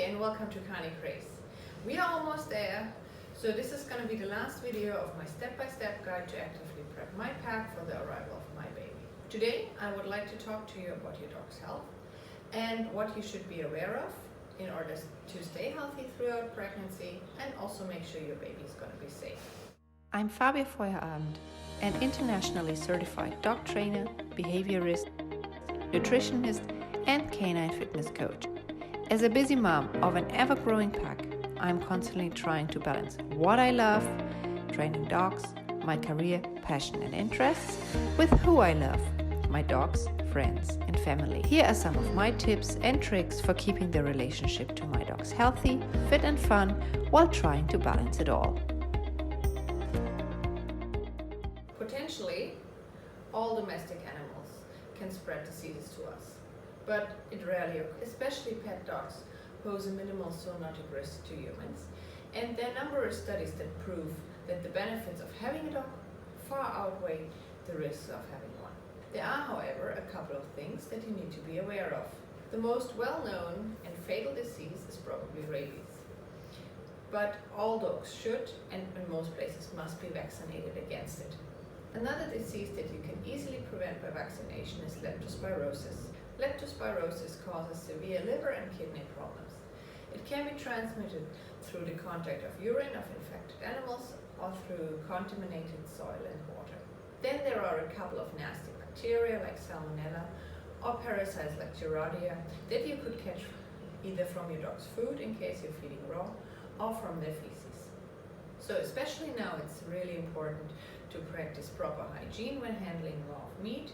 and welcome to Carney Craze. We are almost there, so this is going to be the last video of my step-by-step guide to actively prep my pack for the arrival of my baby. Today I would like to talk to you about your dog's health and what you should be aware of in order to stay healthy throughout pregnancy and also make sure your baby is going to be safe. I'm Fabia Feuerabend, an internationally certified dog trainer, behaviorist, nutritionist, and canine fitness coach. As a busy mom of an ever-growing pack, I'm constantly trying to balance what I love, training dogs, my career, passion and interests, with who I love, my dogs, friends and family. Here are some of my tips and tricks for keeping the relationship to my dogs healthy, fit and fun while trying to balance it all. Potentially, all domestic animals can spread diseases to us, but it rarely occurs. Especially pet dogs pose a minimal zoonotic risk to humans, and there are numerous studies that prove that the benefits of having a dog far outweigh the risks of having one. There are, however, a couple of things that you need to be aware of. The most well-known and fatal disease is probably rabies, but all dogs should and in most places must be vaccinated against it. Another disease that you can easily prevent by vaccination is leptospirosis. Leptospirosis causes severe liver and kidney problems. It can be transmitted through the contact of urine of infected animals or through contaminated soil and water. Then there are a couple of nasty bacteria like Salmonella or parasites like Giardia that you could catch either from your dog's food in case you're feeding raw or from their feces. So especially now it's really important to practice proper hygiene when handling raw meat,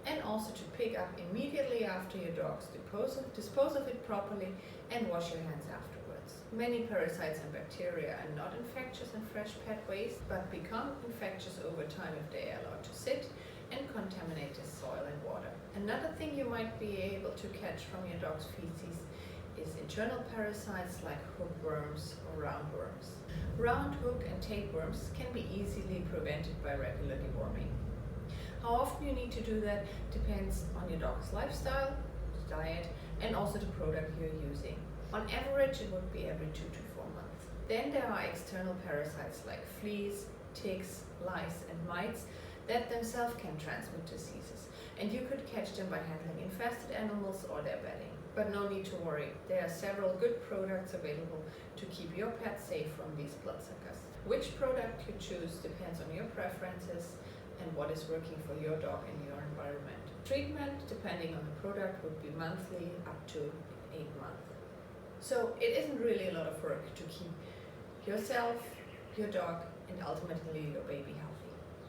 and also to pick up immediately after your dogs, dispose of it properly and wash your hands afterwards. Many parasites and bacteria are not infectious in fresh pet waste, but become infectious over time if they are allowed to sit and contaminate the soil and water. Another thing you might be able to catch from your dog's feces is internal parasites like hookworms or roundworms. Round, hook and tapeworms can be easily prevented by regular deworming. How often you need to do that depends on your dog's lifestyle, diet, and also the product you're using. On average, it would be every 2 to 4 months. Then there are external parasites like fleas, ticks, lice, and mites that themselves can transmit diseases, and you could catch them by handling infested animals or their bedding. But no need to worry, there are several good products available to keep your pet safe from these bloodsuckers. Which product you choose depends on your preferences and what is working for your dog and your environment. Treatment, depending on the product, would be monthly up to 8 months. So it isn't really a lot of work to keep yourself, your dog, and ultimately your baby healthy.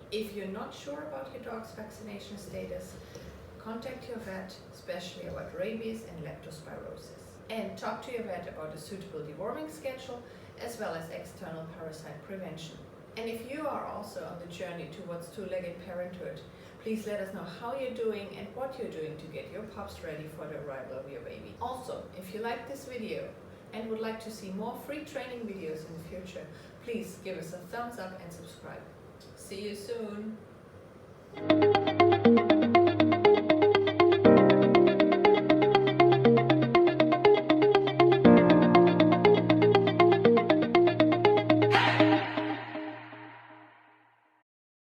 If you're not sure about your dog's vaccination status, contact your vet, especially about rabies and leptospirosis. And talk to your vet about a suitable deworming schedule as well as external parasite prevention. And if you are also on the journey towards two-legged parenthood, please let us know how you're doing and what you're doing to get your pups ready for the arrival of your baby. Also, if you like this video and would like to see more free training videos in the future, please give us a thumbs up and subscribe. See you soon!